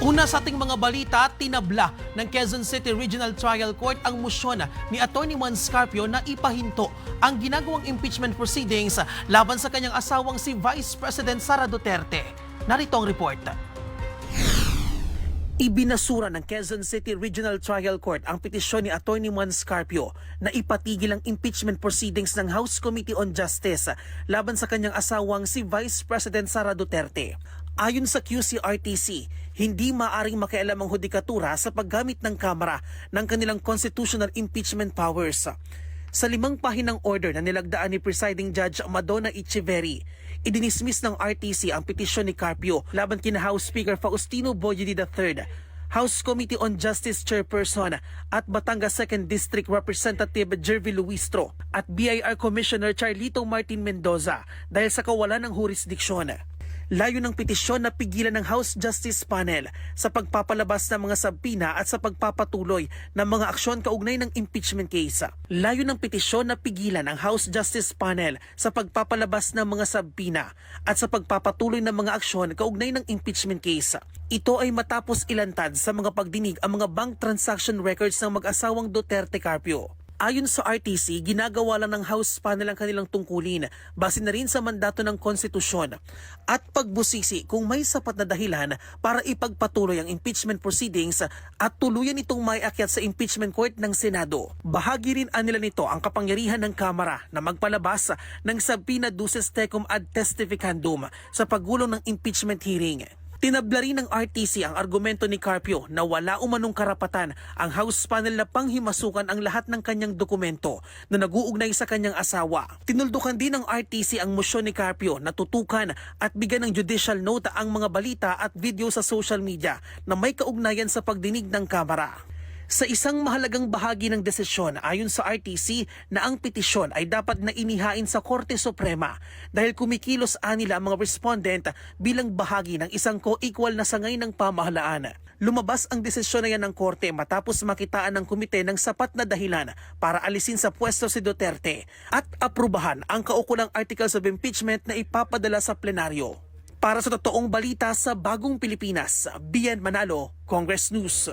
Una sa ating mga balita, tinabla ng Quezon City Regional Trial Court ang musyon ni Atty. Juan Scarpio na ipahinto ang ginagawang impeachment proceedings laban sa kanyang asawang si Vice President Sara Duterte. Narito ang report. Ibinasura ng Quezon City Regional Trial Court ang petisyon ni Atty. Juan Scarpio na ipatigil ang impeachment proceedings ng House Committee on Justice laban sa kanyang asawang si Vice President Sara Duterte. Ayon sa QCRTC, hindi maaring makialam ang hudikatura sa paggamit ng Kamara ng kanilang constitutional impeachment powers. Sa 5 pahinang order na nilagdaan ni Presiding Judge Madonna Echeverry, idinismiss ng RTC ang petisyon ni Carpio laban kina House Speaker Faustino Boyedi III, House Committee on Justice Chairperson at Batangas 2nd District Representative Jervy Luistro at BIR Commissioner Charlito Martin Mendoza dahil sa kawalan ng jurisdiksyon. Layo ng petisyon na pigilan ng House Justice Panel sa pagpapalabas ng mga sabpina at sa pagpapatuloy ng mga aksyon kaugnay ng impeachment case. Layo ng petisyon na pigilan ng House Justice Panel sa pagpapalabas ng mga sabpina at sa pagpapatuloy ng mga aksyon kaugnay ng impeachment case. Ito ay matapos ilantad sa mga pagdinig ang mga bank transaction records ng mag-asawang Duterte Carpio. Ayon sa RTC, ginagawa lang ng House Panel ang kanilang tungkulin base na rin sa mandato ng konstitusyon at pagbusisi kung may sapat na dahilan para ipagpatuloy ang impeachment proceedings at tuluyan itong maiakyat sa impeachment court ng Senado. Bahagi rin nila nito ang kapangyarihan ng Kamara na magpalabas ng subpoena duces tecum ad testificandum sa paggulong ng impeachment hearing. Tinabla rin ng RTC ang argumento ni Carpio na wala umanong karapatan ang House Panel na panghimasukan ang lahat ng kanyang dokumento na nag-uugnay sa kanyang asawa. Tinuldukan din ng RTC ang motion ni Carpio na tutukan at bigyan ng judicial note ang mga balita at video sa social media na may kaugnayan sa pagdinig ng Kamara. Sa isang mahalagang bahagi ng desisyon ayon sa RTC na ang petisyon ay dapat na inihain sa Korte Suprema dahil kumikilos nila ang mga respondent bilang bahagi ng isang co-equal na sangay ng pamahalaan. Lumabas ang desisyon na yan ng Korte matapos makitaan ng komite ng sapat na dahilan para alisin sa pwesto si Duterte at aprubahan ang kaukulang articles of impeachment na ipapadala sa plenaryo. Para sa totoong balita sa Bagong Pilipinas, Bian Manalo, Congress News.